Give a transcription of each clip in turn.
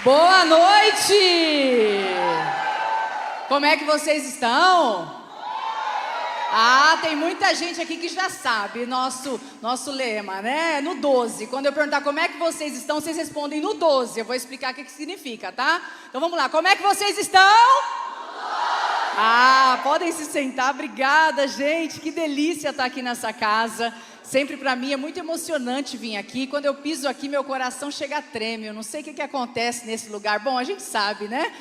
Boa noite! Como é que vocês estão? Tem muita gente aqui que já sabe nosso lema, né? No 12. Quando eu perguntar como é que vocês estão, vocês respondem no 12. Eu vou explicar o que significa, tá? Então vamos lá. Como é que vocês estão? Podem se sentar. Obrigada, gente. Que delícia estar aqui nessa casa. Sempre para mim é muito emocionante vir aqui. Quando eu piso aqui, meu coração chega a tremer. Eu não sei o que acontece nesse lugar. Bom, a gente sabe, né?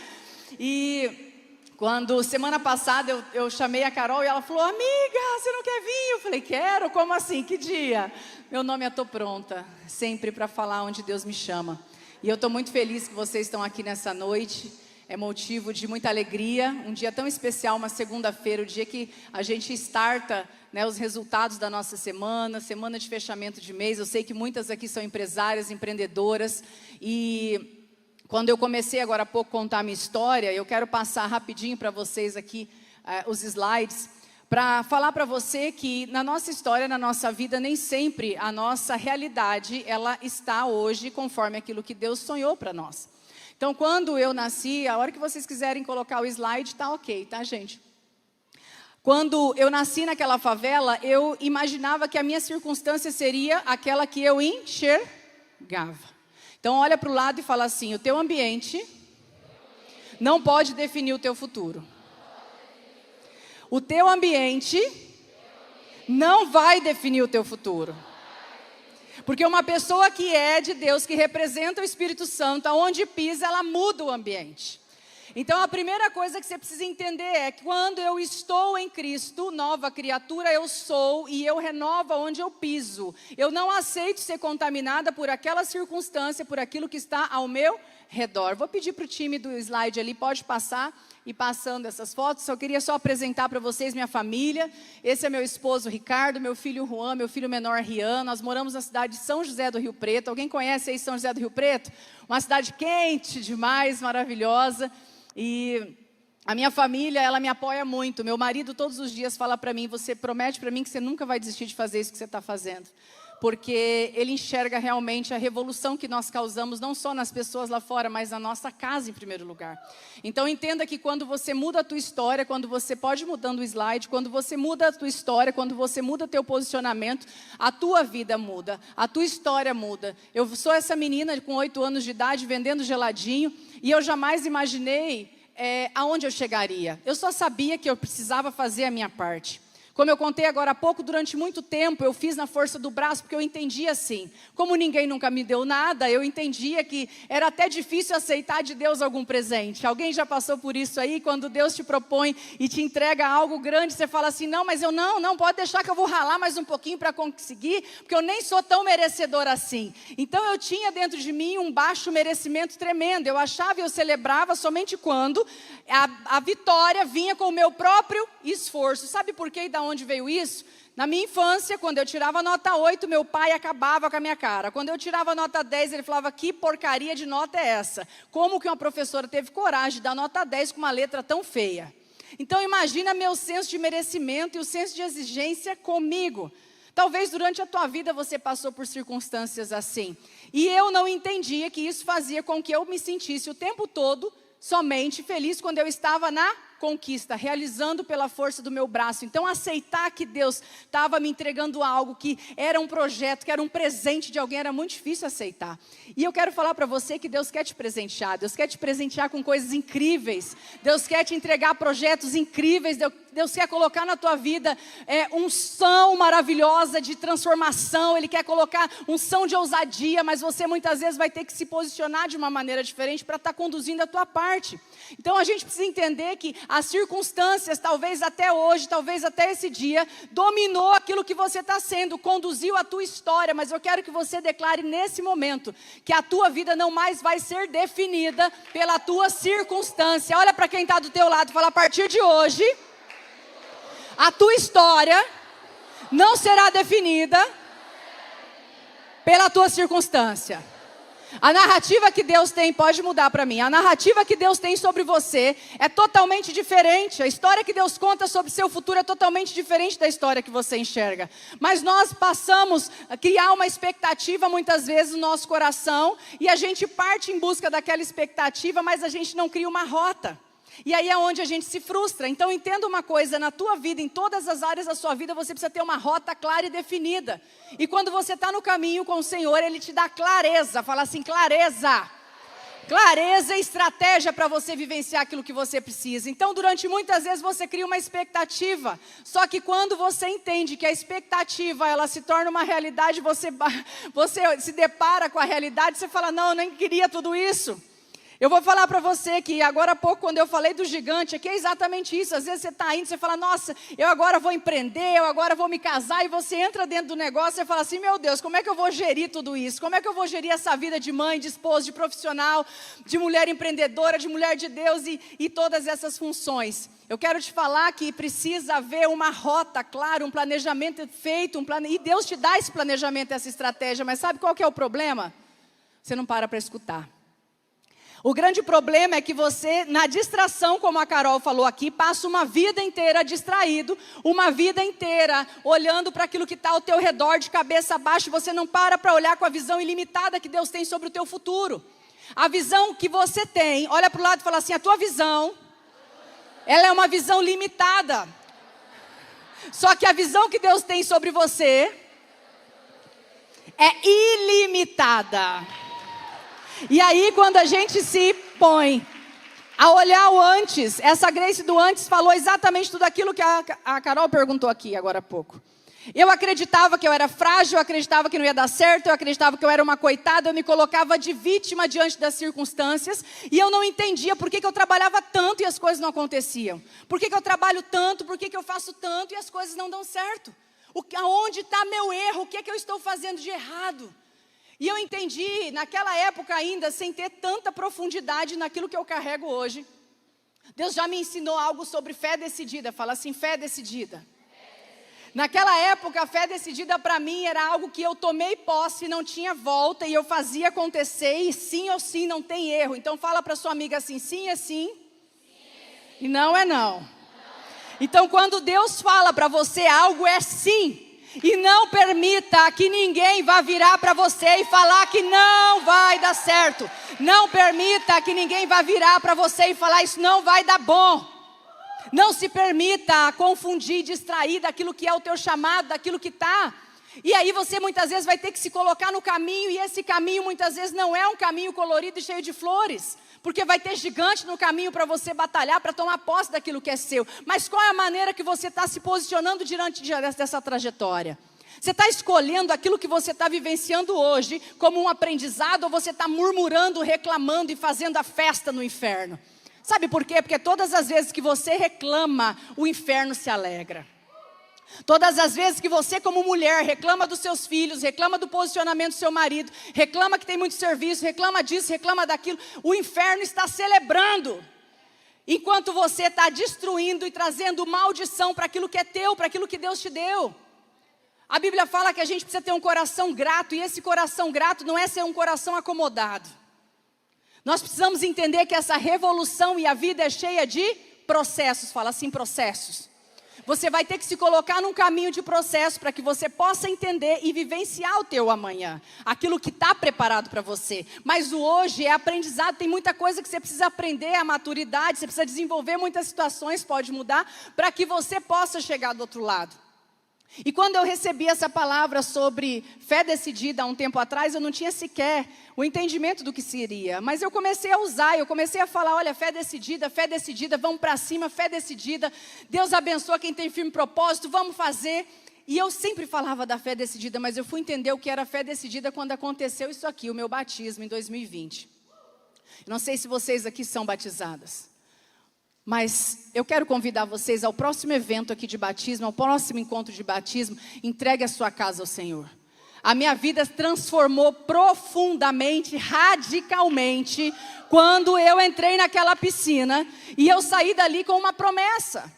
E quando semana passada eu chamei a Carol e ela falou: amiga, você não quer vir? Eu falei: quero. Como assim? Que dia? Meu nome é Tô Pronta. Sempre para falar onde Deus me chama. E eu estou muito feliz que vocês estão aqui nessa noite. É motivo de muita alegria, um dia tão especial, uma segunda-feira, o dia que a gente starta, né, os resultados da nossa semana de fechamento de mês. Eu sei que muitas aqui são empresárias, empreendedoras, e quando eu comecei agora há pouco a contar a minha história, eu quero passar rapidinho para vocês aqui os slides, para falar para você que na nossa história, na nossa vida, nem sempre a nossa realidade, ela está hoje conforme aquilo que Deus sonhou para nós. Então, quando eu nasci, a hora que vocês quiserem colocar o slide, tá ok, tá, gente? Quando eu nasci naquela favela, eu imaginava que a minha circunstância seria aquela que eu enxergava. Então, olha para o lado e fala assim: o teu ambiente não pode definir o teu futuro. O teu ambiente não vai definir o teu futuro. Porque uma pessoa que é de Deus, que representa o Espírito Santo, aonde pisa, ela muda o ambiente. Então a primeira coisa que você precisa entender é que quando eu estou em Cristo, nova criatura eu sou, e eu renovo onde eu piso. Eu não aceito ser contaminada por aquela circunstância, por aquilo que está ao meu redor. Vou pedir para o time do slide ali, pode passar. E passando essas fotos, eu queria só apresentar para vocês minha família. Esse é meu esposo Ricardo, meu filho Juan, meu filho menor Rian. Nós moramos na cidade de São José do Rio Preto. Alguém conhece aí São José do Rio Preto? Uma cidade quente demais, maravilhosa. E a minha família, ela me apoia muito. Meu marido todos os dias fala para mim: você promete para mim que você nunca vai desistir de fazer isso que você está fazendo. Porque ele enxerga realmente a revolução que nós causamos, não só nas pessoas lá fora, mas na nossa casa em primeiro lugar. Então entenda que quando você muda a tua história, quando você pode mudando o slide, quando você muda a tua história, quando você muda o teu posicionamento, a tua vida muda, a tua história muda. Eu sou essa menina com 8 anos de idade vendendo geladinho, e eu jamais imaginei aonde eu chegaria. Eu só sabia que eu precisava fazer a minha parte. Como eu contei agora há pouco, durante muito tempo eu fiz na força do braço, porque eu entendia assim. Como ninguém nunca me deu nada, eu entendia que era até difícil aceitar de Deus algum presente. Alguém já passou por isso aí? Quando Deus te propõe e te entrega algo grande, você fala assim: não, mas eu não, pode deixar que eu vou ralar mais um pouquinho para conseguir, porque eu nem sou tão merecedor assim. Então eu tinha dentro de mim um baixo merecimento tremendo. Eu achava e eu celebrava somente quando a vitória vinha com o meu próprio esforço. Sabe por quê e da onde veio isso? Na minha infância, quando eu tirava nota 8, meu pai acabava com a minha cara. Quando eu tirava nota 10, ele falava: que porcaria de nota é essa? Como que uma professora teve coragem de dar nota 10 com uma letra tão feia? Então imagina meu senso de merecimento e o senso de exigência comigo. Talvez durante a tua vida você passou por circunstâncias assim. E eu não entendia que isso fazia com que eu me sentisse o tempo todo somente feliz quando eu estava na conquista, realizando pela força do meu braço. Então aceitar que Deus estava me entregando algo, que era um projeto, que era um presente de alguém, era muito difícil aceitar. E eu quero falar para você que Deus quer te presentear. Deus quer te presentear com coisas incríveis. Deus quer te entregar projetos incríveis. Deus quer colocar na tua vida unção maravilhosa de transformação. Ele quer colocar unção de ousadia, mas você muitas vezes vai ter que se posicionar de uma maneira diferente para estar conduzindo a tua parte. Então a gente precisa entender que as circunstâncias, talvez até hoje, talvez até esse dia, dominou aquilo que você está sendo, conduziu a tua história, mas eu quero que você declare nesse momento que a tua vida não mais vai ser definida pela tua circunstância. Olha para quem está do teu lado e fala: a partir de hoje, a tua história não será definida pela tua circunstância. A narrativa que Deus tem, pode mudar para mim, a narrativa que Deus tem sobre você é totalmente diferente. A história que Deus conta sobre seu futuro é totalmente diferente da história que você enxerga. Mas nós passamos a criar uma expectativa muitas vezes no nosso coração e a gente parte em busca daquela expectativa, mas a gente não cria uma rota. E aí é onde a gente se frustra. Então entenda uma coisa, na tua vida, em todas as áreas da sua vida, você precisa ter uma rota clara e definida. E quando você está no caminho com o Senhor, Ele te dá clareza. Fala assim, clareza. Clareza e estratégia para você vivenciar aquilo que você precisa. Então durante muitas vezes você cria uma expectativa. Só que quando você entende que a expectativa ela se torna uma realidade, você se depara com a realidade, você fala, não, eu nem queria tudo isso. Eu vou falar para você que agora há pouco, quando eu falei do gigante, aqui é exatamente isso. Às vezes você está indo, você fala, nossa, eu agora vou empreender, eu agora vou me casar. E você entra dentro do negócio e fala assim, meu Deus, como é que eu vou gerir tudo isso? Como é que eu vou gerir essa vida de mãe, de esposa, de profissional, de mulher empreendedora, de mulher de Deus e todas essas funções? Eu quero te falar que precisa haver uma rota clara, um planejamento feito, e Deus te dá esse planejamento, essa estratégia. Mas sabe qual que é o problema? Você não para escutar. O grande problema é que você, na distração, como a Carol falou aqui, passa uma vida inteira distraído, uma vida inteira olhando para aquilo que está ao teu redor, de cabeça abaixo, você não para olhar com a visão ilimitada que Deus tem sobre o teu futuro. A visão que você tem, olha para o lado e fala assim, a tua visão, ela é uma visão limitada. Só que a visão que Deus tem sobre você é ilimitada. E aí quando a gente se põe a olhar o antes, essa Grace do antes falou exatamente tudo aquilo que a Carol perguntou aqui agora há pouco. Eu acreditava que eu era frágil, eu acreditava que não ia dar certo, eu acreditava que eu era uma coitada, eu me colocava de vítima diante das circunstâncias e eu não entendia por que eu trabalhava tanto e as coisas não aconteciam. Por que eu trabalho tanto, por que eu faço tanto e as coisas não dão certo. Aonde está meu erro, o que eu estou fazendo de errado? E eu entendi, naquela época ainda, sem ter tanta profundidade naquilo que eu carrego hoje, Deus já me ensinou algo sobre fé decidida. Fala assim, fé decidida. Naquela época, a fé decidida para mim era algo que eu tomei posse, não tinha volta, e eu fazia acontecer, e sim ou sim, não tem erro. Então fala para sua amiga assim, sim é sim, e não é não. Então quando Deus fala para você algo é sim. E não permita que ninguém vá virar para você e falar que não vai dar certo. Não permita que ninguém vá virar para você e falar isso não vai dar bom. Não se permita confundir, distrair daquilo que é o teu chamado, daquilo que está. E aí você muitas vezes vai ter que se colocar no caminho e esse caminho muitas vezes não é um caminho colorido e cheio de flores. Porque vai ter gigante no caminho para você batalhar, para tomar posse daquilo que é seu. Mas qual é a maneira que você está se posicionando diante dessa trajetória? Você está escolhendo aquilo que você está vivenciando hoje como um aprendizado ou você está murmurando, reclamando e fazendo a festa no inferno? Sabe por quê? Porque todas as vezes que você reclama, o inferno se alegra. Todas as vezes que você como mulher reclama dos seus filhos, reclama do posicionamento do seu marido, reclama que tem muito serviço, reclama disso, reclama daquilo, o inferno está celebrando. Enquanto você está destruindo e trazendo maldição para aquilo que é teu, para aquilo que Deus te deu. A Bíblia fala que a gente precisa ter um coração grato, e esse coração grato não é ser um coração acomodado. Nós precisamos entender que essa revolução e a vida é cheia de processos, fala assim, processos. Você vai ter que se colocar num caminho de processo para que você possa entender e vivenciar o teu amanhã. Aquilo que está preparado para você. Mas o hoje é aprendizado, tem muita coisa que você precisa aprender, a maturidade, você precisa desenvolver muitas situações, pode mudar, para que você possa chegar do outro lado. E quando eu recebi essa palavra sobre fé decidida há um tempo atrás, eu não tinha sequer o entendimento do que seria. Mas eu comecei a usar, eu comecei a falar, olha, fé decidida, vamos para cima, fé decidida. Deus abençoa quem tem firme propósito, vamos fazer. E eu sempre falava da fé decidida, mas eu fui entender o que era fé decidida quando aconteceu isso aqui, o meu batismo em 2020. Não sei se vocês aqui são batizadas. Mas eu quero convidar vocês ao próximo evento aqui de batismo, ao próximo encontro de batismo, entregue a sua casa ao Senhor. A minha vida transformou profundamente, radicalmente, quando eu entrei naquela piscina e eu saí dali com uma promessa.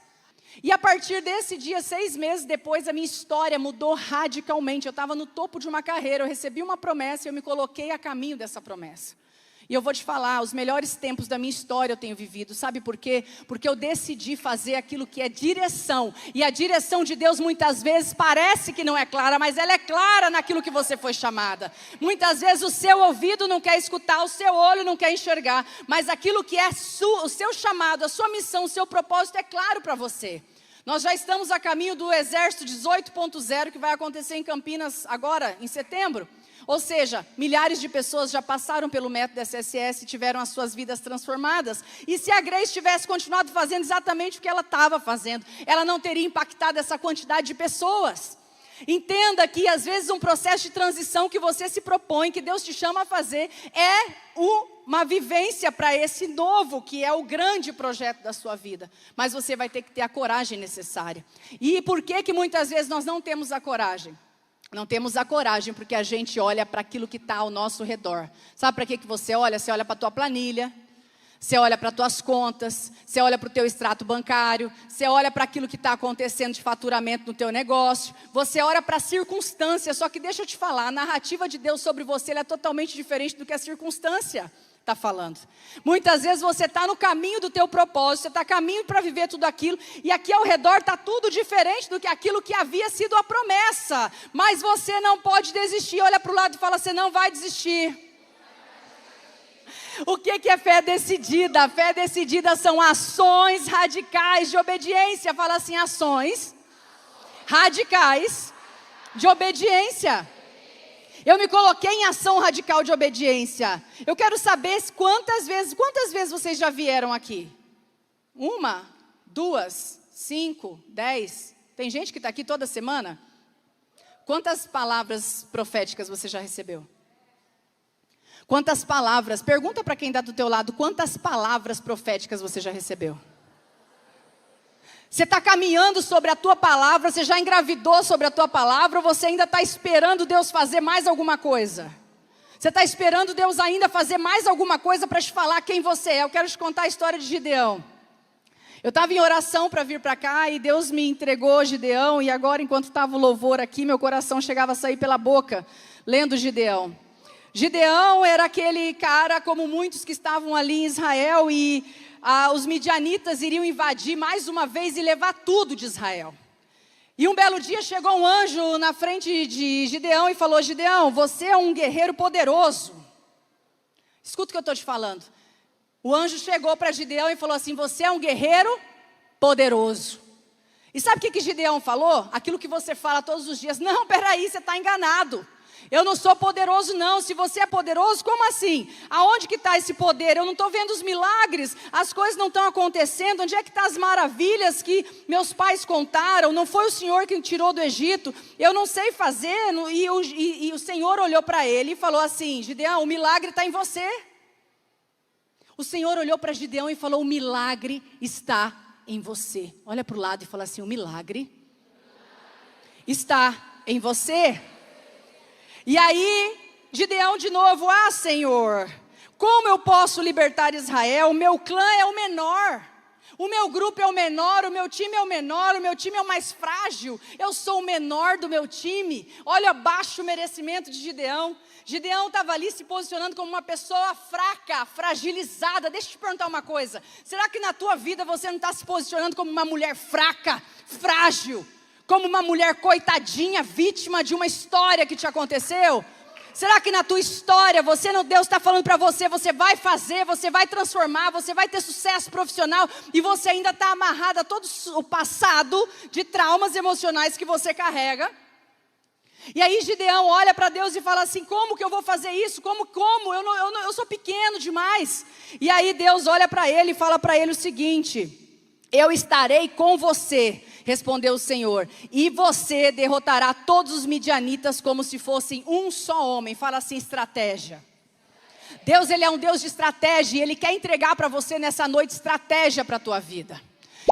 E a partir desse dia, 6 meses depois, a minha história mudou radicalmente. Eu estava no topo de uma carreira, eu recebi uma promessa e eu me coloquei a caminho dessa promessa. E eu vou te falar, os melhores tempos da minha história eu tenho vivido. Sabe por quê? Porque eu decidi fazer aquilo que é direção. E a direção de Deus muitas vezes parece que não é clara, mas ela é clara naquilo que você foi chamada. Muitas vezes o seu ouvido não quer escutar, o seu olho não quer enxergar. Mas aquilo que é o seu chamado, a sua missão, o seu propósito é claro para você. Nós já estamos a caminho do Exército 18.0, que vai acontecer em Campinas agora, em setembro. Ou seja, milhares de pessoas já passaram pelo método SSS e tiveram as suas vidas transformadas. E se a Grace tivesse continuado fazendo exatamente o que ela estava fazendo, ela não teria impactado essa quantidade de pessoas. Entenda que às vezes um processo de transição que você se propõe, que Deus te chama a fazer, é uma vivência para esse novo, que é o grande projeto da sua vida. Mas você vai ter que ter a coragem necessária. E por que muitas vezes nós não temos a coragem? Não temos a coragem porque a gente olha para aquilo que está ao nosso redor. Sabe para que você olha? Você olha para a tua planilha, você olha para as tuas contas, você olha para o teu extrato bancário, você olha para aquilo que está acontecendo de faturamento no teu negócio, você olha para a circunstância. Só que deixa eu te falar, a narrativa de Deus sobre você ela é totalmente diferente do que a circunstância está falando. Muitas vezes você está no caminho do teu propósito, você está no caminho para viver tudo aquilo, e aqui ao redor está tudo diferente do que aquilo que havia sido a promessa, mas você não pode desistir. Olha para o lado e fala, você não vai desistir. O que é fé decidida? A fé decidida são ações radicais de obediência. Fala assim, ações radicais de obediência. Eu me coloquei em ação radical de obediência. Eu quero saber quantas vezes vocês já vieram aqui? 1, 2, 5, 10? Tem gente que está aqui toda semana? Quantas palavras proféticas você já recebeu? Quantas palavras? Pergunta para quem está do teu lado, quantas palavras proféticas você já recebeu? Você está caminhando sobre a tua palavra, você já engravidou sobre a tua palavra, ou você ainda está esperando Deus fazer mais alguma coisa? Você está esperando Deus ainda fazer mais alguma coisa para te falar quem você é? Eu quero te contar a história de Gideão. Eu estava em oração para vir para cá e Deus me entregou Gideão, e agora enquanto estava o louvor aqui, meu coração chegava a sair pela boca, lendo Gideão. Gideão era aquele cara, como muitos que estavam ali em Israel, e os midianitas iriam invadir mais uma vez e levar tudo de Israel. E um belo dia chegou um anjo na frente de Gideão e falou, Gideão, você é um guerreiro poderoso. Escuta o que eu estou te falando. O anjo chegou para Gideão e falou assim, você é um guerreiro poderoso. E sabe o que Gideão falou? Aquilo que você fala todos os dias. Não, peraí, você está enganado. Eu não sou poderoso não. Se você é poderoso, como assim? Aonde que está esse poder? Eu não estou vendo os milagres, as coisas não estão acontecendo. Onde é que estão as maravilhas que meus pais contaram? Não foi o Senhor que me tirou do Egito? Eu não sei fazer. E o Senhor olhou para ele e falou assim, Gideão, o milagre está em você. O Senhor olhou para Gideão e falou, o milagre está em você. Olha para o lado e fala assim, o milagre está em você. E aí, Gideão de novo, Senhor, como eu posso libertar Israel? O meu clã é o menor, o meu grupo é o menor, o meu time é o menor, o meu time é o mais frágil, eu sou o menor do meu time. Olha abaixo o merecimento de Gideão. Gideão estava ali se posicionando como uma pessoa fraca, fragilizada. Deixa eu te perguntar uma coisa, será que na tua vida você não está se posicionando como uma mulher fraca, frágil? Como uma mulher coitadinha, vítima de uma história que te aconteceu? Será que na tua história, Deus está falando para você, você vai fazer, você vai transformar, você vai ter sucesso profissional, e você ainda está amarrada a todo o passado de traumas emocionais que você carrega? E aí Gideão olha para Deus e fala assim, como que eu vou fazer isso? Como? Eu sou pequeno demais. E aí Deus olha para ele e fala para ele o seguinte, eu estarei com você, respondeu o Senhor, e você derrotará todos os midianitas como se fossem um só homem. Fala assim, estratégia. Deus, Ele é um Deus de estratégia, e Ele quer entregar para você nessa noite estratégia para a tua vida.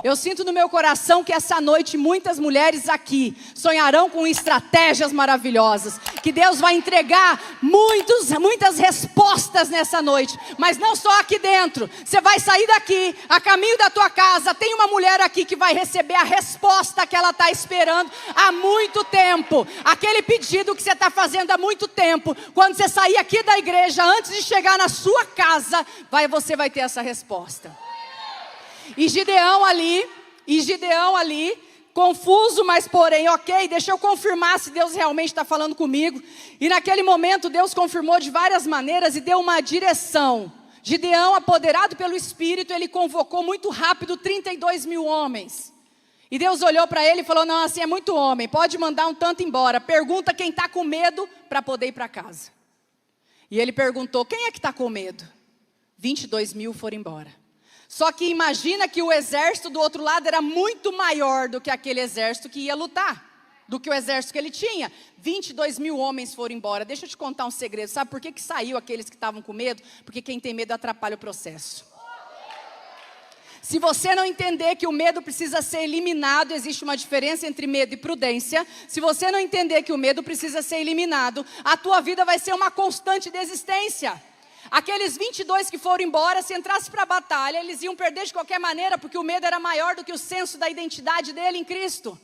Eu sinto no meu coração que essa noite muitas mulheres aqui sonharão com estratégias maravilhosas. Que Deus vai entregar muitas respostas nessa noite. Mas não só aqui dentro. Você vai sair daqui, a caminho da tua casa, tem uma mulher aqui que vai receber a resposta que ela está esperando há muito tempo. Aquele pedido que você está fazendo há muito tempo. Quando você sair aqui da igreja, antes de chegar na sua casa, você vai ter essa resposta. E Gideão ali, confuso, mas porém, ok, deixa eu confirmar se Deus realmente está falando comigo. E naquele momento Deus confirmou de várias maneiras e deu uma direção. Gideão, apoderado pelo Espírito, ele convocou muito rápido 32 mil homens. E Deus olhou para ele e falou, não, assim é muito homem, pode mandar um tanto embora. Pergunta quem está com medo para poder ir para casa. E ele perguntou, quem é que está com medo? 22 mil foram embora. Só que imagina que o exército do outro lado era muito maior do que aquele exército que ia lutar. Do que o exército que ele tinha. 22 mil homens foram embora. Deixa eu te contar um segredo. Sabe por que saiu aqueles que estavam com medo? Porque quem tem medo atrapalha o processo. Se você não entender que o medo precisa ser eliminado, existe uma diferença entre medo e prudência. Se você não entender que o medo precisa ser eliminado, a tua vida vai ser uma constante desistência. Aqueles 22 que foram embora, se entrasse para a batalha, eles iam perder de qualquer maneira, porque o medo era maior do que o senso da identidade dele em Cristo.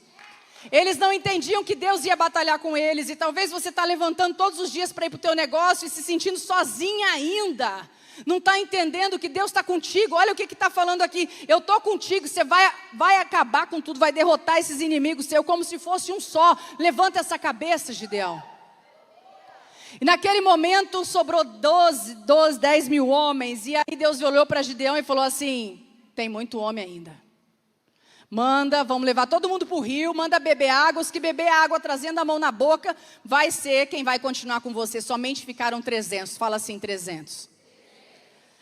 Eles não entendiam que Deus ia batalhar com eles, e talvez você está levantando todos os dias para ir para o teu negócio e se sentindo sozinha ainda. Não está entendendo que Deus está contigo. Olha o que está falando aqui. Eu estou contigo, você vai acabar com tudo, vai derrotar esses inimigos seus como se fosse um só. Levanta essa cabeça, Gideão. E naquele momento sobrou 10 mil homens. E aí Deus olhou para Gideão e falou assim, tem muito homem ainda. Manda, vamos levar todo mundo para o rio, manda beber água. Os que beber água trazendo a mão na boca, vai ser quem vai continuar com você. Somente ficaram 300, fala assim, 300.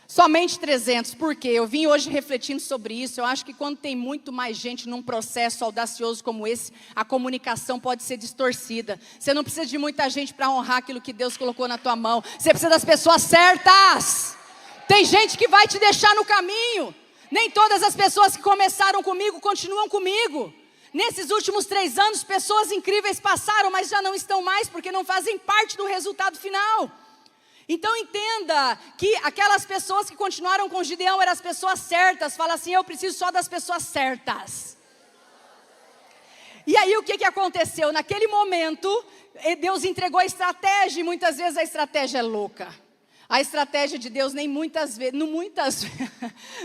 Somente 300, por quê? Eu vim hoje refletindo sobre isso. Eu acho que quando tem muito mais gente num processo audacioso como esse, a comunicação pode ser distorcida. Você não precisa de muita gente para honrar aquilo que Deus colocou na tua mão. Você precisa das pessoas certas. Tem gente que vai te deixar no caminho. Nem todas as pessoas que começaram comigo continuam comigo. Nesses últimos 3 anos, pessoas incríveis passaram, mas já não estão mais, porque não fazem parte do resultado final. Então entenda que aquelas pessoas que continuaram com Gideão eram as pessoas certas. Fala assim, eu preciso só das pessoas certas. E aí o que aconteceu? Naquele momento, Deus entregou a estratégia, e muitas vezes a estratégia é louca. A estratégia de Deus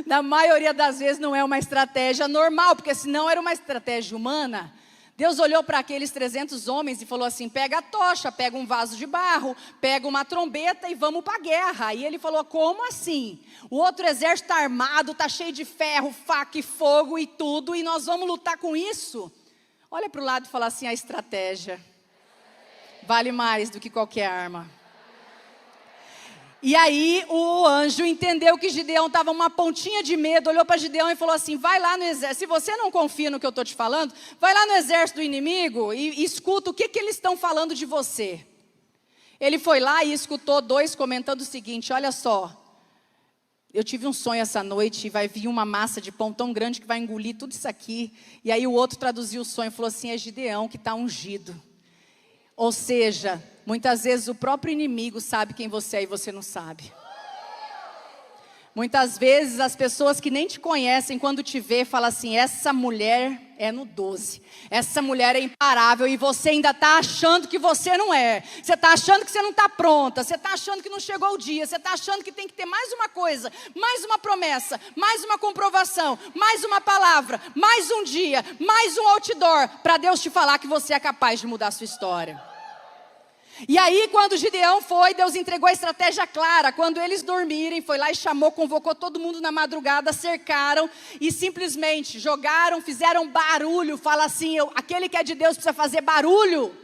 na maioria das vezes não é uma estratégia normal, porque senão era uma estratégia humana. Deus olhou para aqueles 300 homens e falou assim, pega a tocha, pega um vaso de barro, pega uma trombeta e vamos para a guerra. E ele falou, como assim? O outro exército está armado, está cheio de ferro, faca e fogo e tudo, e nós vamos lutar com isso? Olha para o lado e fala assim, a estratégia vale mais do que qualquer arma. E aí o anjo entendeu que Gideão estava uma pontinha de medo, olhou para Gideão e falou assim, vai lá no exército, se você não confia no que eu estou te falando, vai lá no exército do inimigo e escuta o que eles estão falando de você. Ele foi lá e escutou 2 comentando o seguinte, olha só, eu tive um sonho essa noite e vai vir uma massa de pão tão grande que vai engolir tudo isso aqui. E aí o outro traduziu o sonho e falou assim, é Gideão que está ungido. Ou seja, muitas vezes o próprio inimigo sabe quem você é e você não sabe. Muitas vezes as pessoas que nem te conhecem, quando te vê, falam assim, essa mulher é no 12. Essa mulher é imparável e você ainda está achando que você não é. Você está achando que você não está pronta. Você está achando que não chegou o dia. Você está achando que tem que ter mais uma coisa, mais uma promessa, mais uma comprovação, mais uma palavra, mais um dia, mais um outdoor, para Deus te falar que você é capaz de mudar a sua história. E aí quando Gideão foi, Deus entregou a estratégia clara. Quando eles dormirem, foi lá e chamou, convocou todo mundo na madrugada, cercaram e simplesmente jogaram, fizeram barulho. Fala assim, aquele que é de Deus precisa fazer barulho.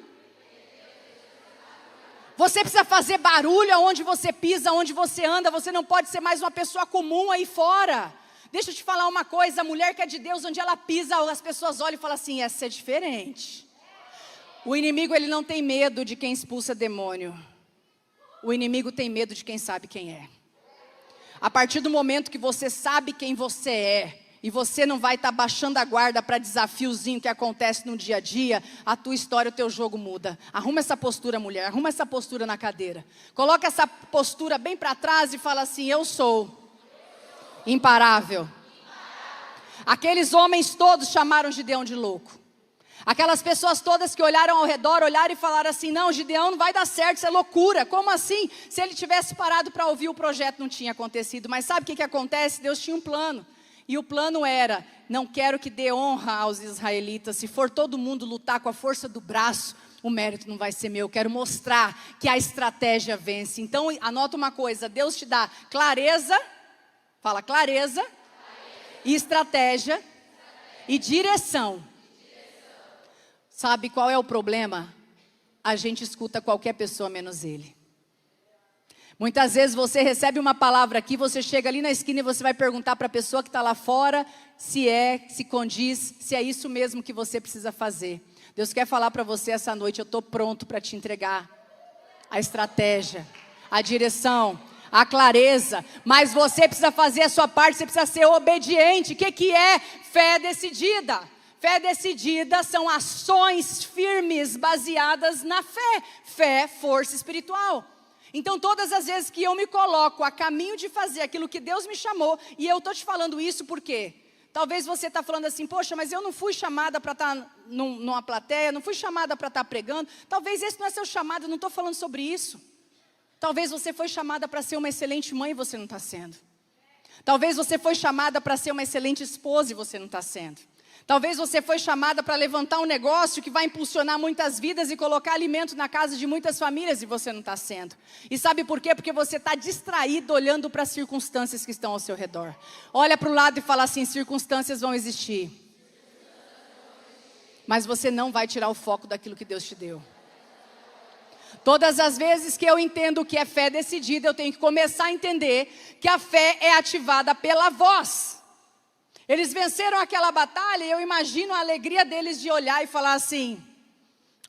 Você precisa fazer barulho aonde você pisa, aonde você anda. Você não pode ser mais uma pessoa comum aí fora. Deixa eu te falar uma coisa, a mulher que é de Deus, onde ela pisa, as pessoas olham e falam assim, essa é diferente. O inimigo, ele não tem medo de quem expulsa demônio. O inimigo tem medo de quem sabe quem é. A partir do momento que você sabe quem você é, e você não vai estar baixando a guarda para desafiozinho que acontece no dia a dia, a tua história, o teu jogo muda. Arruma essa postura, mulher, arruma essa postura na cadeira. Coloca essa postura bem para trás e fala assim: eu sou imparável. Aqueles homens todos chamaram Gideão de louco. Aquelas pessoas todas que olharam ao redor, olharam e falaram assim: não, Gideão não vai dar certo, isso é loucura. Como assim? Se ele tivesse parado para ouvir, o projeto não tinha acontecido. Mas sabe o que acontece? Deus tinha um plano. E o plano era: não quero que dê honra aos israelitas. Se for todo mundo lutar com a força do braço, o mérito não vai ser meu. Eu quero mostrar que a estratégia vence. Então, anota uma coisa: Deus te dá clareza, fala clareza, e estratégia, e direção. Sabe qual é o problema? A gente escuta qualquer pessoa menos ele. Muitas vezes você recebe uma palavra aqui, você chega ali na esquina e você vai perguntar para a pessoa que está lá fora se condiz, se é isso mesmo que você precisa fazer. Deus quer falar para você essa noite: eu estou pronto para te entregar a estratégia, a direção, a clareza, mas você precisa fazer a sua parte, você precisa ser obediente. O que é fé decidida? Fé decidida são ações firmes baseadas na fé. Fé, força espiritual. Então todas as vezes que eu me coloco a caminho de fazer aquilo que Deus me chamou, e eu estou te falando isso porque talvez você está falando assim: poxa, mas eu não fui chamada para estar numa plateia, não fui chamada para estar pregando. Talvez esse não é seu chamado, eu não estou falando sobre isso. Talvez você foi chamada para ser uma excelente mãe e você não está sendo. Talvez você foi chamada para ser uma excelente esposa e você não está sendo. Talvez você foi chamada para levantar um negócio que vai impulsionar muitas vidas e colocar alimento na casa de muitas famílias e você não está sendo. E sabe por quê? Porque você está distraído olhando para as circunstâncias que estão ao seu redor. Olha para o lado e fala assim: circunstâncias vão existir, mas você não vai tirar o foco daquilo que Deus te deu. Todas as vezes que eu entendo o que é fé decidida, eu tenho que começar a entender que a fé é ativada pela voz. Eles venceram aquela batalha e eu imagino a alegria deles de olhar e falar assim: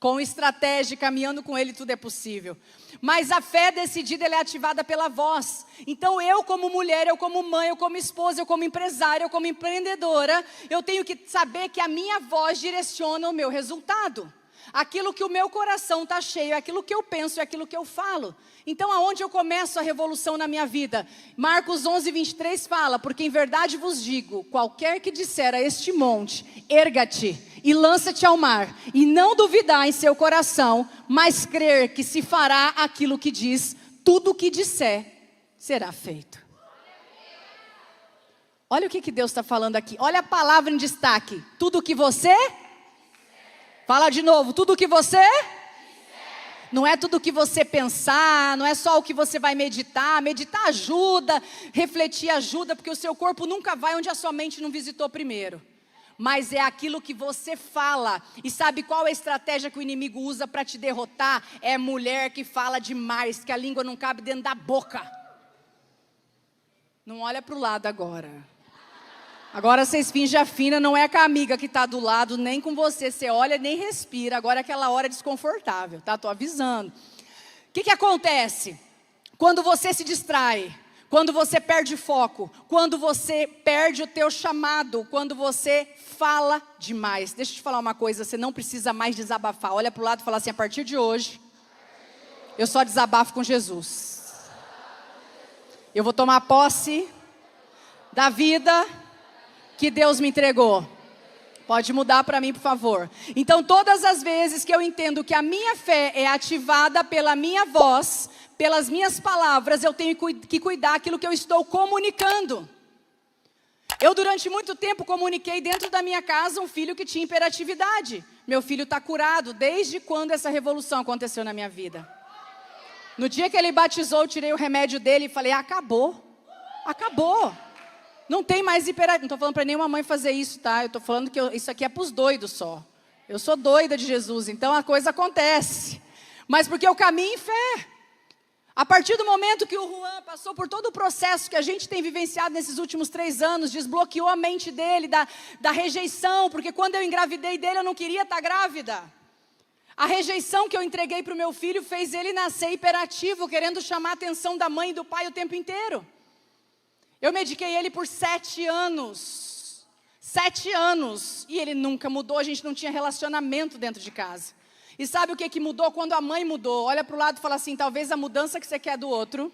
com estratégia, caminhando com ele, tudo é possível. Mas a fé decidida, ela é ativada pela voz. Então eu como mulher, eu como mãe, eu como esposa, eu como empresária, eu como empreendedora, eu tenho que saber que a minha voz direciona o meu resultado. Aquilo que o meu coração está cheio, aquilo que eu penso, é aquilo que eu falo. Então aonde eu começo a revolução na minha vida? Marcos 11:23 fala: porque em verdade vos digo, qualquer que disser a este monte, erga-te e lança-te ao mar, e não duvidar em seu coração, mas crer que se fará aquilo que diz, tudo o que disser será feito. Olha o que Deus está falando aqui, olha a palavra em destaque: tudo o que você... Fala de novo: tudo o que você... Não é tudo o que você pensar, não é só o que você vai meditar. Meditar ajuda, refletir ajuda, porque o seu corpo nunca vai onde a sua mente não visitou primeiro. Mas é aquilo que você fala. E sabe qual é a estratégia que o inimigo usa para te derrotar? É mulher que fala demais, que a língua não cabe dentro da boca. Não olha para o lado agora. Agora vocês fingem a fina, não é com a amiga que está do lado, nem com você. Você olha nem respira. Agora é aquela hora desconfortável, tá? Estou avisando. O que acontece? Quando você se distrai, quando você perde foco, quando você perde o teu chamado, quando você fala demais. Deixa eu te falar uma coisa, você não precisa mais desabafar. Olha para o lado e fala assim: a partir de hoje, eu só desabafo com Jesus. Eu vou tomar posse da vida que Deus me entregou. Pode mudar para mim, por favor. Então, todas as vezes que eu entendo que a minha fé é ativada pela minha voz, pelas minhas palavras, eu tenho que cuidar daquilo que eu estou comunicando. Eu, durante muito tempo, comuniquei dentro da minha casa um filho que tinha hiperatividade. Meu filho está curado. Desde quando essa revolução aconteceu na minha vida? No dia que ele batizou, eu tirei o remédio dele e falei: acabou. Acabou. Não tem mais hiperatividade. Não estou falando para nenhuma mãe fazer isso, tá? Eu estou falando que isso aqui é para os doidos só. Eu sou doida de Jesus, então a coisa acontece. Mas porque eu caminho em fé. A partir do momento que o Juan passou por todo o processo que a gente tem vivenciado nesses últimos 3 anos, desbloqueou a mente dele da rejeição, porque quando eu engravidei dele eu não queria estar grávida. A rejeição que eu entreguei para o meu filho fez ele nascer hiperativo, querendo chamar a atenção da mãe e do pai o tempo inteiro. Eu mediquei ele por 7 anos. 7 anos, e ele nunca mudou, a gente não tinha relacionamento dentro de casa. E sabe o que mudou? Quando a mãe mudou, olha para o lado e fala assim, talvez a mudança que você quer do outro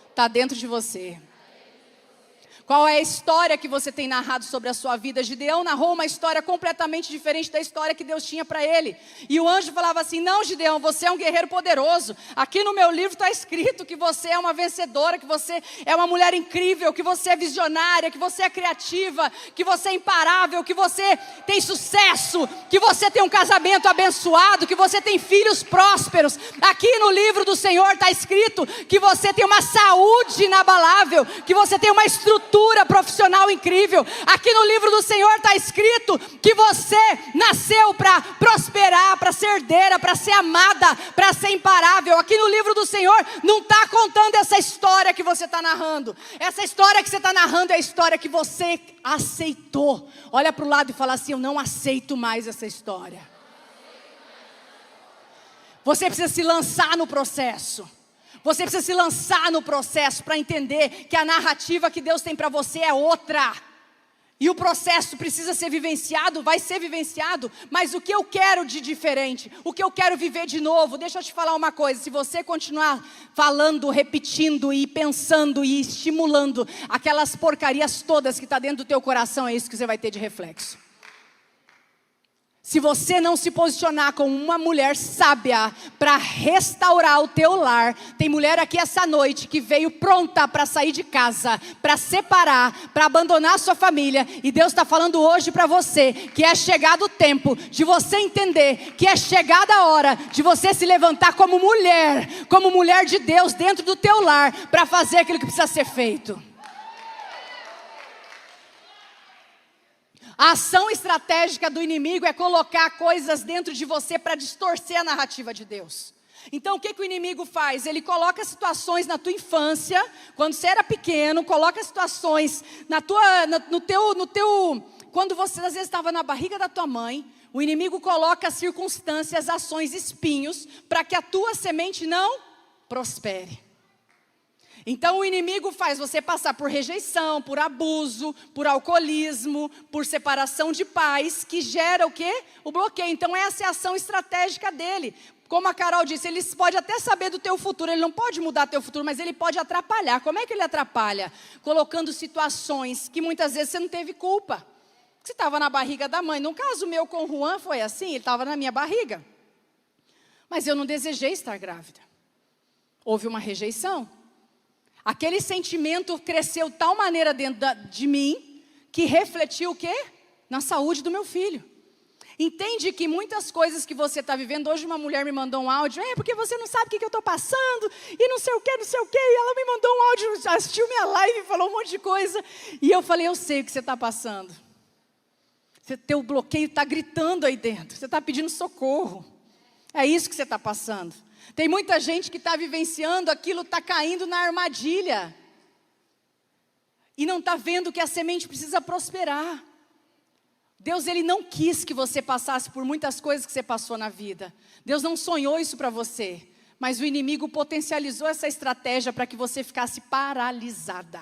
está dentro de você. Qual é a história que você tem narrado sobre a sua vida? Gideão narrou uma história completamente diferente da história que Deus tinha para ele. E o anjo falava assim, não, Gideão, você é um guerreiro poderoso. Aqui no meu livro está escrito que você é uma vencedora, que você é uma mulher incrível, que você é visionária, que você é criativa, que você é imparável, que você tem sucesso, que você tem um casamento abençoado, que você tem filhos prósperos. Aqui no livro do Senhor está escrito que você tem uma saúde inabalável, que você tem uma estrutura profissional incrível. Aqui no livro do Senhor está escrito que você nasceu para prosperar, para ser herdeira, para ser amada, para ser imparável. Aqui no livro do Senhor não está contando essa história que você está narrando. Essa história que você está narrando é a história que você aceitou. Olha para o lado e fala assim, eu não aceito mais essa história. Você precisa se lançar no processo. Você precisa se lançar no processo para entender que a narrativa que Deus tem para você é outra. E o processo precisa ser vivenciado, vai ser vivenciado, mas o que eu quero de diferente, o que eu quero viver de novo, deixa eu te falar uma coisa, se você continuar falando, repetindo e pensando e estimulando aquelas porcarias todas que está dentro do teu coração, é isso que você vai ter de reflexo. Se você não se posicionar como uma mulher sábia para restaurar o teu lar, tem mulher aqui essa noite que veio pronta para sair de casa, para separar, para abandonar a sua família. E Deus está falando hoje para você que é chegado o tempo de você entender que é chegada a hora de você se levantar como mulher de Deus dentro do teu lar para fazer aquilo que precisa ser feito. A ação estratégica do inimigo é colocar coisas dentro de você para distorcer a narrativa de Deus. Então o que o inimigo faz? Ele coloca situações na tua infância, quando você era pequeno, coloca situações quando você às vezes estava na barriga da tua mãe, o inimigo coloca circunstâncias, ações, espinhos, para que a tua semente não prospere. Então o inimigo faz você passar por rejeição, por abuso, por alcoolismo, por separação de pais, que gera o quê? O bloqueio. Então essa é a ação estratégica dele. Como a Carol disse, ele pode até saber do teu futuro, ele não pode mudar teu futuro, mas ele pode atrapalhar. Como é que ele atrapalha? Colocando situações que muitas vezes você não teve culpa. Você estava na barriga da mãe. No caso meu com o Juan foi assim, ele estava na minha barriga. Mas eu não desejei estar grávida. Houve uma rejeição. Aquele sentimento cresceu de tal maneira dentro de mim, que refletiu o quê? Na saúde do meu filho. Entende que muitas coisas que você está vivendo, hoje uma mulher me mandou um áudio, porque você não sabe o que eu estou passando, e não sei o que, e ela me mandou um áudio, assistiu minha live, falou um monte de coisa, e eu falei, eu sei o que você está passando. Teu bloqueio está gritando aí dentro, você está pedindo socorro, é isso que você está passando. Tem muita gente que está vivenciando aquilo, está caindo na armadilha. E não está vendo que a semente precisa prosperar. Deus, Ele não quis que você passasse por muitas coisas que você passou na vida. Deus não sonhou isso para você. Mas o inimigo potencializou essa estratégia para que você ficasse paralisada.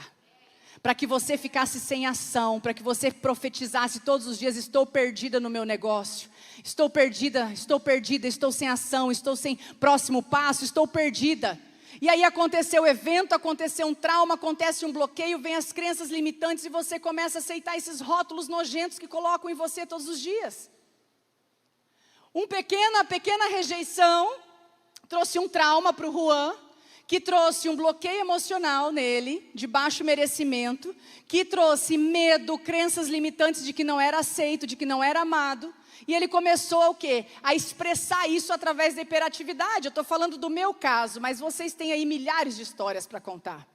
Para que você ficasse sem ação, para que você profetizasse todos os dias, estou perdida no meu negócio. Estou perdida, estou sem ação, estou sem próximo passo, estou perdida. E aí aconteceu o evento, aconteceu um trauma, acontece um bloqueio, vem as crenças limitantes e você começa a aceitar esses rótulos nojentos que colocam em você todos os dias. Uma pequena rejeição trouxe um trauma para o Juan, que trouxe um bloqueio emocional nele, de baixo merecimento, que trouxe medo, crenças limitantes de que não era aceito, de que não era amado. E ele começou o quê? A expressar isso através da hiperatividade. Eu estou falando do meu caso, mas vocês têm aí milhares de histórias para contar.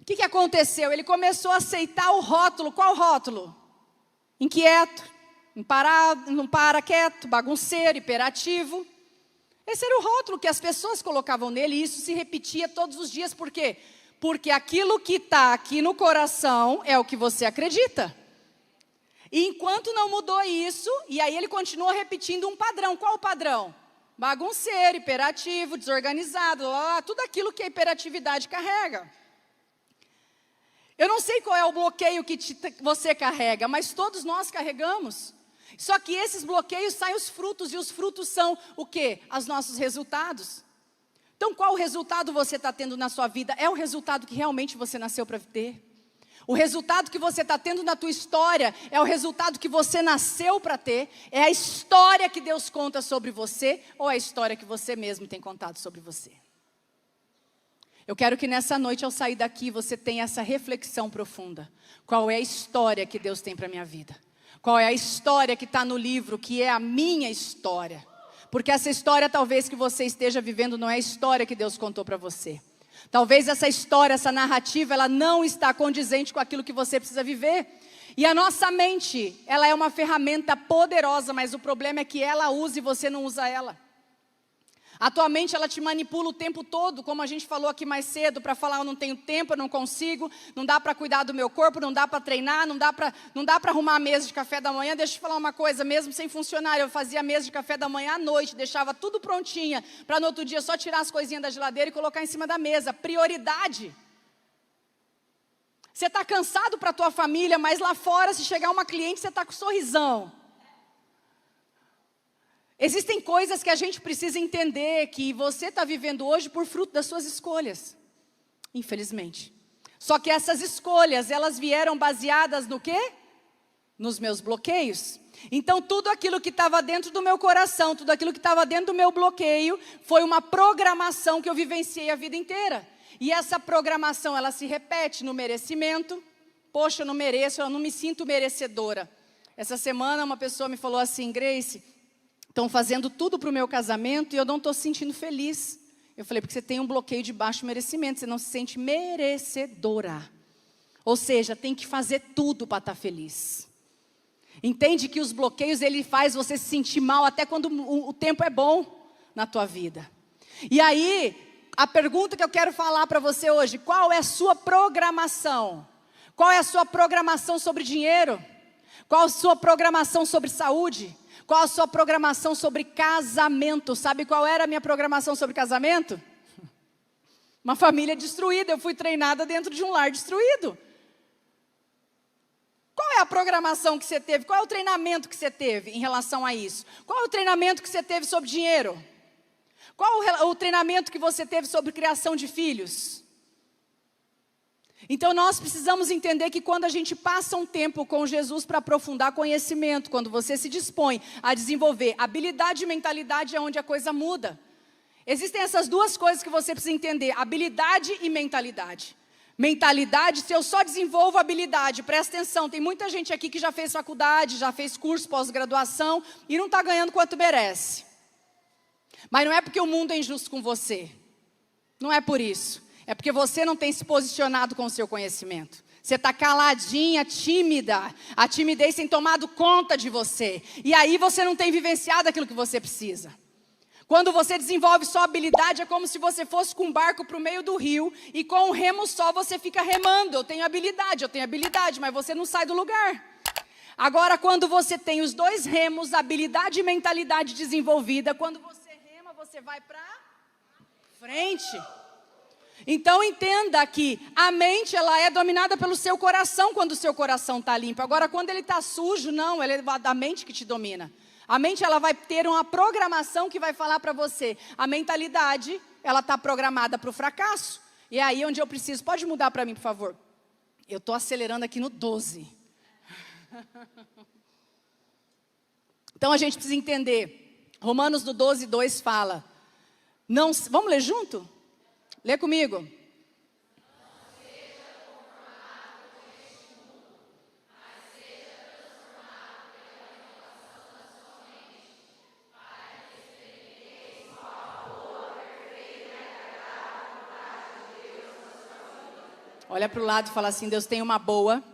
O que aconteceu? Ele começou a aceitar o rótulo. Qual rótulo? Inquieto, não para quieto, bagunceiro, hiperativo. Esse era o rótulo que as pessoas colocavam nele e isso se repetia todos os dias. Por quê? Porque aquilo que está aqui no coração é o que você acredita. E enquanto não mudou isso, e aí ele continua repetindo um padrão. Qual o padrão? Bagunceiro, hiperativo, desorganizado, tudo aquilo que a hiperatividade carrega. Eu não sei qual é o bloqueio que você carrega, mas todos nós carregamos. Só que esses bloqueios saem os frutos, e os frutos são o quê? Os nossos resultados. Então qual resultado você está tendo na sua vida? É o resultado que realmente você nasceu para ter? O resultado que você está tendo na tua história é o resultado que você nasceu para ter? É a história que Deus conta sobre você, ou é a história que você mesmo tem contado sobre você? Eu quero que nessa noite, ao sair daqui, você tenha essa reflexão profunda. Qual é a história que Deus tem para a minha vida? Qual é a história que está no livro, que é a minha história? Porque essa história talvez que você esteja vivendo não é a história que Deus contou para você. Talvez essa história, essa narrativa, ela não está condizente com aquilo que você precisa viver. E a nossa mente, ela é uma ferramenta poderosa, mas o problema é que ela usa e você não usa ela. A tua mente, ela te manipula o tempo todo, como a gente falou aqui mais cedo, para falar, eu não tenho tempo, eu não consigo, não dá para cuidar do meu corpo, não dá para treinar, não dá para arrumar a mesa de café da manhã. Deixa eu te falar uma coisa, mesmo sem funcionário, eu fazia a mesa de café da manhã à noite, deixava tudo prontinha, para no outro dia só tirar as coisinhas da geladeira e colocar em cima da mesa. Prioridade. Você está cansado para a tua família, mas lá fora, se chegar uma cliente, você está com sorrisão. Existem coisas que a gente precisa entender que você está vivendo hoje por fruto das suas escolhas, infelizmente. Só que essas escolhas, elas vieram baseadas no quê? Nos meus bloqueios. Então tudo aquilo que estava dentro do meu coração, tudo aquilo que estava dentro do meu bloqueio, foi uma programação que eu vivenciei a vida inteira. E essa programação, ela se repete no merecimento. Poxa, eu não mereço, eu não me sinto merecedora. Essa semana uma pessoa me falou assim, Grace, estão fazendo tudo para o meu casamento e eu não estou se sentindo feliz. Eu falei, porque você tem um bloqueio de baixo merecimento, você não se sente merecedora. Ou seja, tem que fazer tudo para estar feliz. Entende que os bloqueios, ele faz você se sentir mal até quando o tempo é bom na tua vida. E aí, a pergunta que eu quero falar para você hoje, qual é a sua programação? Qual é a sua programação sobre dinheiro? Qual a sua programação sobre saúde? Qual a sua programação sobre casamento? Sabe qual era a minha programação sobre casamento? Uma família destruída. Eu fui treinada dentro de um lar destruído. Qual é a programação que você teve? Qual é o treinamento que você teve em relação a isso? Qual é o treinamento que você teve sobre dinheiro? Qual o treinamento que você teve sobre criação de filhos? Então nós precisamos entender que quando a gente passa um tempo com Jesus para aprofundar conhecimento, quando você se dispõe a desenvolver habilidade e mentalidade, é onde a coisa muda. Existem essas duas coisas que você precisa entender, habilidade e mentalidade. Mentalidade, se eu só desenvolvo habilidade, presta atenção, tem muita gente aqui que já fez faculdade, já fez curso, pós-graduação e não está ganhando quanto merece. Mas não é porque o mundo é injusto com você, não é por isso. É porque você não tem se posicionado com o seu conhecimento. Você está caladinha, tímida. A timidez tem tomado conta de você. E aí você não tem vivenciado aquilo que você precisa. Quando você desenvolve sua habilidade, é como se você fosse com um barco para o meio do rio. E com um remo só você fica remando. Eu tenho habilidade, mas você não sai do lugar. Agora, quando você tem os dois remos, habilidade e mentalidade desenvolvida, quando você rema, você vai para frente. Então entenda que a mente, ela é dominada pelo seu coração quando o seu coração está limpo. Agora quando ele está sujo, não, ele é da mente que te domina. A mente, ela vai ter uma programação que vai falar para você. A mentalidade, ela está programada para o fracasso. E é aí onde eu preciso, pode mudar para mim por favor. Eu estou acelerando aqui no 12. Então a gente precisa entender. Romanos no 12:2 fala. Não, vamos ler junto? Lê comigo. Olha para o lado e fala assim, Deus tem uma boa,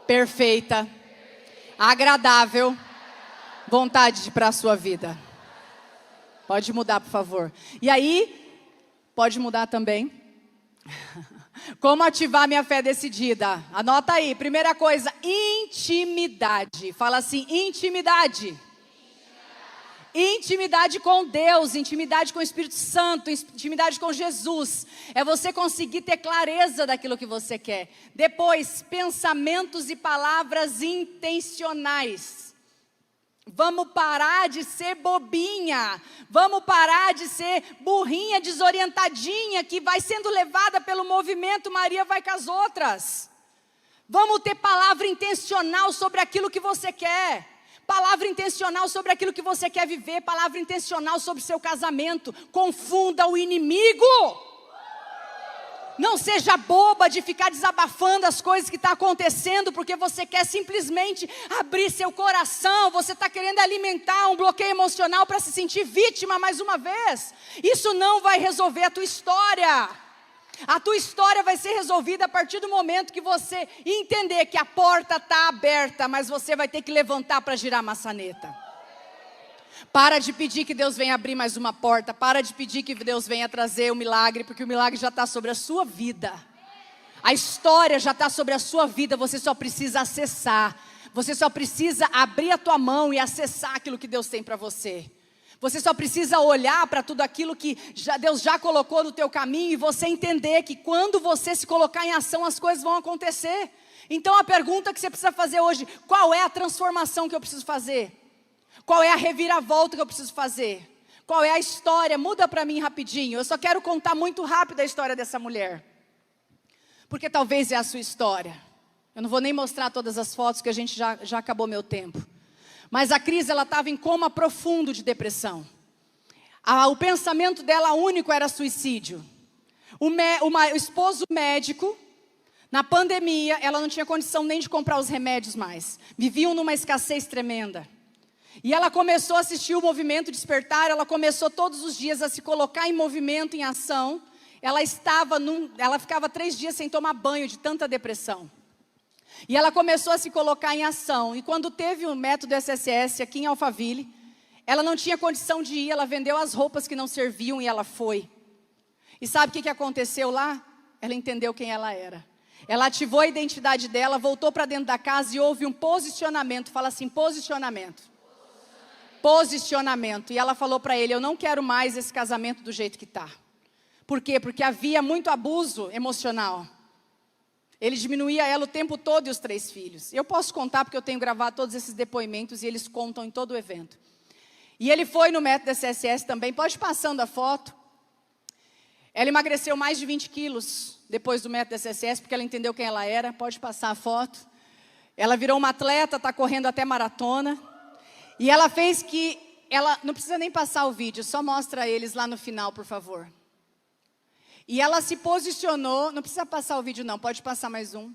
perfeita, agradável vontade para a sua vida. Pode mudar, por favor. E aí... Pode mudar também. Como ativar minha fé decidida? Anota aí. Primeira coisa, intimidade. Fala assim, intimidade. Intimidade com Deus, intimidade com o Espírito Santo, intimidade com Jesus. É você conseguir ter clareza daquilo que você quer. Depois, pensamentos e palavras intencionais. Vamos parar de ser bobinha. Vamos parar de ser burrinha, desorientadinha, que vai sendo levada pelo movimento, Maria vai com as outras. Vamos ter palavra intencional sobre aquilo que você quer. Palavra intencional sobre aquilo que você quer viver. Palavra intencional sobre seu casamento. Confunda o inimigo. Não seja boba de ficar desabafando as coisas que estão acontecendo, porque você quer simplesmente abrir seu coração. Você está querendo alimentar um bloqueio emocional para se sentir vítima mais uma vez. Isso não vai resolver a tua história. A tua história vai ser resolvida a partir do momento que você entender que a porta está aberta, mas você vai ter que levantar para girar a maçaneta. Para de pedir que Deus venha abrir mais uma porta. Para de pedir que Deus venha trazer o milagre, porque o milagre já está sobre a sua vida. A história já está sobre a sua vida, você só precisa acessar. Você só precisa abrir a tua mão e acessar aquilo que Deus tem para você. Você só precisa olhar para tudo aquilo que Deus já colocou no teu caminho e você entender que quando você se colocar em ação, as coisas vão acontecer. Então a pergunta que você precisa fazer hoje: qual é a transformação que eu preciso fazer? Qual é a reviravolta que eu preciso fazer? Qual é a história? Muda para mim rapidinho. Eu só quero contar muito rápido a história dessa mulher, porque talvez é a sua história. Eu não vou nem mostrar todas as fotos, que a gente já acabou meu tempo. Mas a Cris, ela estava em coma profundo de depressão. O pensamento dela único era suicídio. O esposo médico, na pandemia, ela não tinha condição nem de comprar os remédios mais. Viviam numa escassez tremenda. E ela começou a assistir o movimento Despertar, ela começou todos os dias a se colocar em movimento, em ação. Ela ficava 3 dias sem tomar banho de tanta depressão. E ela começou a se colocar em ação. E quando teve o método SSS aqui em Alphaville, ela não tinha condição de ir, ela vendeu as roupas que não serviam e ela foi. E sabe o que aconteceu lá? Ela entendeu quem ela era. Ela ativou a identidade dela, voltou para dentro da casa e houve um posicionamento. Fala assim, posicionamento. Posicionamento. E ela falou para ele: eu não quero mais esse casamento do jeito que está. Por quê? Porque havia muito abuso emocional. Ele diminuía ela o tempo todo e os 3 filhos. Eu posso contar porque eu tenho gravado todos esses depoimentos e eles contam em todo o evento. E ele foi no método SSS também. Pode ir passando a foto. Ela emagreceu mais de 20 quilos depois do método SSS, porque ela entendeu quem ela era. Pode passar a foto. Ela virou uma atleta, está correndo até maratona. E ela fez que... não precisa nem passar o vídeo, só mostra eles lá no final, por favor. E ela se posicionou, não precisa passar o vídeo não, pode passar mais um.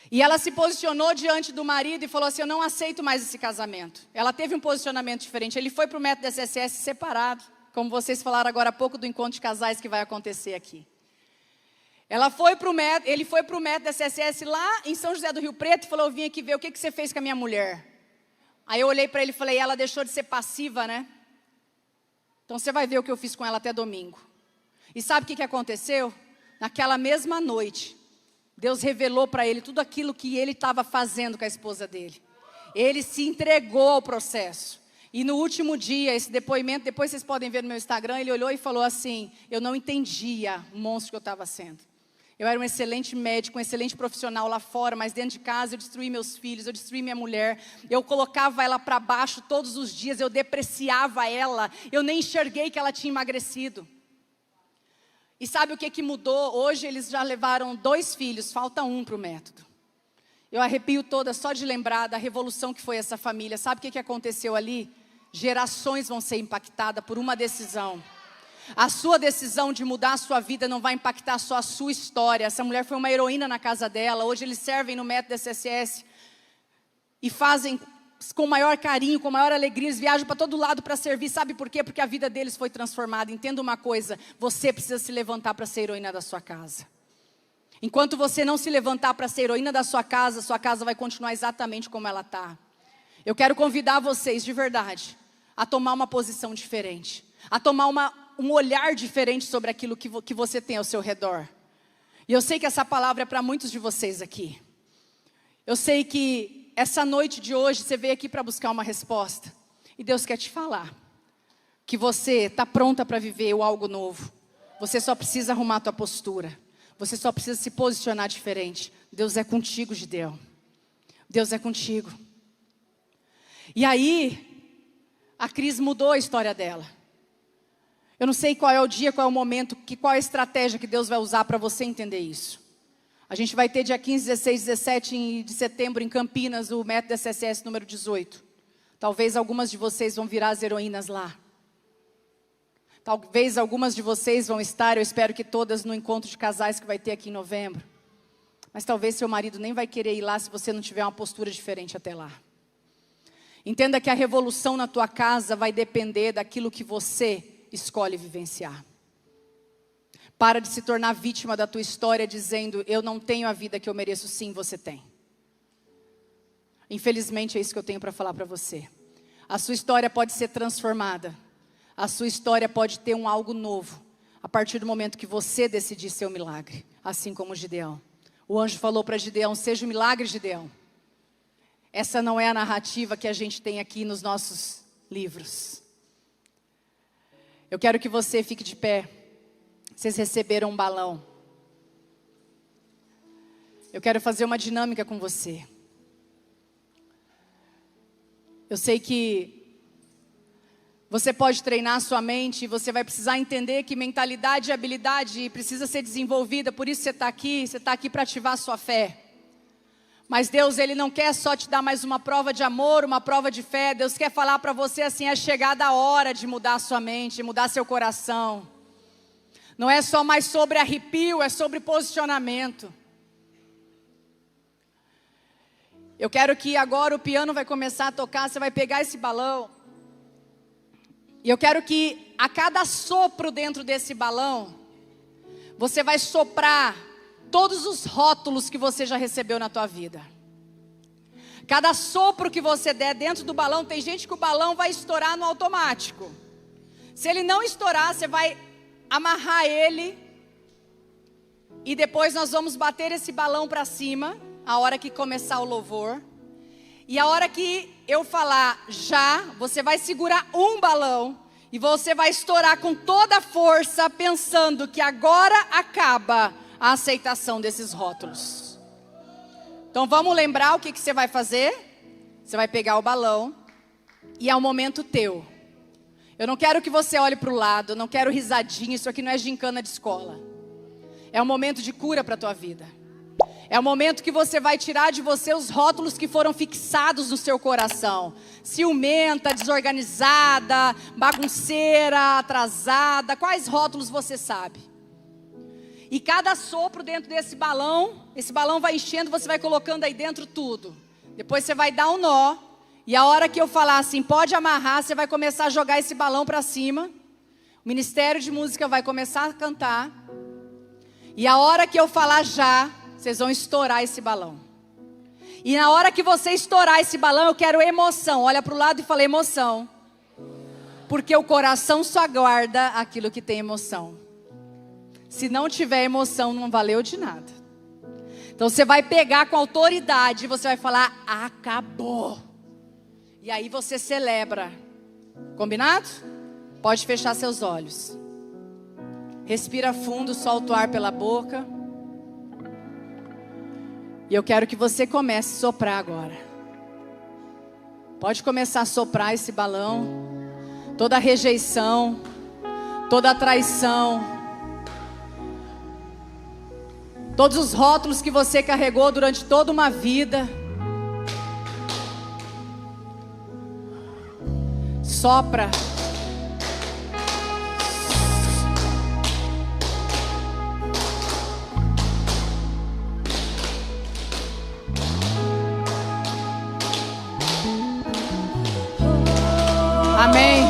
E ela se posicionou diante do marido e falou assim: eu não aceito mais esse casamento. Ela teve um posicionamento diferente. Ele foi para o método SSS separado, como vocês falaram agora há pouco do encontro de casais que vai acontecer aqui. Ele foi para o método SSS lá em São José do Rio Preto e falou: eu vim aqui ver o que você fez com a minha mulher. Aí eu olhei para ele e falei: ela deixou de ser passiva, né? Então você vai ver o que eu fiz com ela até domingo. E sabe o que aconteceu? Naquela mesma noite, Deus revelou para ele tudo aquilo que ele estava fazendo com a esposa dele. Ele se entregou ao processo. E no último dia, esse depoimento, depois vocês podem ver no meu Instagram, ele olhou e falou assim: eu não entendia o monstro que eu estava sendo. Eu era um excelente médico, um excelente profissional lá fora, mas dentro de casa eu destruí meus filhos, eu destruí minha mulher. Eu colocava ela para baixo todos os dias, eu depreciava ela. Eu nem enxerguei que ela tinha emagrecido. E sabe o que mudou? Hoje eles já levaram 2 filhos, falta 1 para o método. Eu arrepio toda só de lembrar da revolução que foi essa família. Sabe o que aconteceu ali? Gerações vão ser impactadas por uma decisão. A sua decisão de mudar a sua vida não vai impactar só a sua história. Essa mulher foi uma heroína na casa dela. Hoje eles servem no método SSS e fazem com maior carinho, com maior alegria. Eles viajam para todo lado para servir. Sabe por quê? Porque a vida deles foi transformada. Entenda uma coisa: você precisa se levantar para ser heroína da sua casa. Enquanto você não se levantar para ser heroína da sua casa vai continuar exatamente como ela está. Eu quero convidar vocês de verdade a tomar uma posição diferente, a tomar um olhar diferente sobre aquilo que você tem ao seu redor. E eu sei que essa palavra é para muitos de vocês aqui. Eu sei que essa noite de hoje você veio aqui para buscar uma resposta. E Deus quer te falar que você está pronta para viver o algo novo. Você só precisa arrumar a tua postura. Você só precisa se posicionar diferente. Deus é contigo, Gideão. Deus é contigo. E aí, a Cris mudou a história dela. Eu não sei qual é o dia, qual é o momento, qual é a estratégia que Deus vai usar para você entender isso. A gente vai ter dia 15, 16, 17 de setembro em Campinas, o Método SSS número 18. Talvez algumas de vocês vão virar as heroínas lá. Talvez algumas de vocês vão estar, eu espero que todas, no encontro de casais que vai ter aqui em novembro. Mas talvez seu marido nem vai querer ir lá se você não tiver uma postura diferente até lá. Entenda que a revolução na tua casa vai depender daquilo que você escolhe vivenciar. Para de se tornar vítima da tua história dizendo, eu não tenho a vida que eu mereço. Sim, você tem. Infelizmente é isso que eu tenho para falar para você. A sua história pode ser transformada. A sua história pode ter um algo novo. A partir do momento que você decidir ser um milagre. Assim como Gideão. O anjo falou para Gideão, seja um milagre, Gideão. Essa não é a narrativa que a gente tem aqui nos nossos livros. Eu quero que você fique de pé. Vocês receberam um balão. Eu quero fazer uma dinâmica com você. Eu sei que você pode treinar a sua mente, você vai precisar entender que mentalidade e habilidade precisa ser desenvolvida, por isso você está aqui para ativar a sua fé. Mas Deus, Ele não quer só te dar mais uma prova de amor, uma prova de fé. Deus quer falar para você assim, é chegada a hora de mudar a sua mente, de mudar seu coração. Não é só mais sobre arrepio, é sobre posicionamento. Eu quero que agora o piano vai começar a tocar, você vai pegar esse balão. E eu quero que a cada sopro dentro desse balão, você vai soprar todos os rótulos que você já recebeu na tua vida. Cada sopro que você der dentro do balão, tem gente que o balão vai estourar no automático. Se ele não estourar, você vai amarrar ele. E depois nós vamos bater esse balão para cima, a hora que começar o louvor. E a hora que eu falar já, você vai segurar um balão e você vai estourar com toda a força, pensando que agora acaba a aceitação desses rótulos. Então vamos lembrar o que você vai fazer? Você vai pegar o balão e é um momento teu. Eu não quero que você olhe para o lado, não quero risadinha, isso aqui não é gincana de escola. É um momento de cura para a tua vida. É o momento que você vai tirar de você os rótulos que foram fixados no seu coração. Ciumenta, desorganizada, bagunceira, atrasada. Quais rótulos você sabe? E cada sopro dentro desse balão, esse balão vai enchendo, você vai colocando aí dentro tudo. Depois você vai dar um nó. E a hora que eu falar assim, pode amarrar, você vai começar a jogar esse balão para cima. O Ministério de Música vai começar a cantar. E a hora que eu falar já, vocês vão estourar esse balão. E na hora que você estourar esse balão, eu quero emoção. Olha para o lado e fala emoção. Porque o coração só guarda aquilo que tem emoção. Se não tiver emoção, não valeu de nada. Então você vai pegar com autoridade e você vai falar, acabou. E aí você celebra. Combinado? Pode fechar seus olhos. Respira fundo, solta o ar pela boca. E eu quero que você comece a soprar agora. Pode começar a soprar esse balão. Toda a rejeição, toda a traição, todos os rótulos que você carregou durante toda uma vida. Sopra. Amém.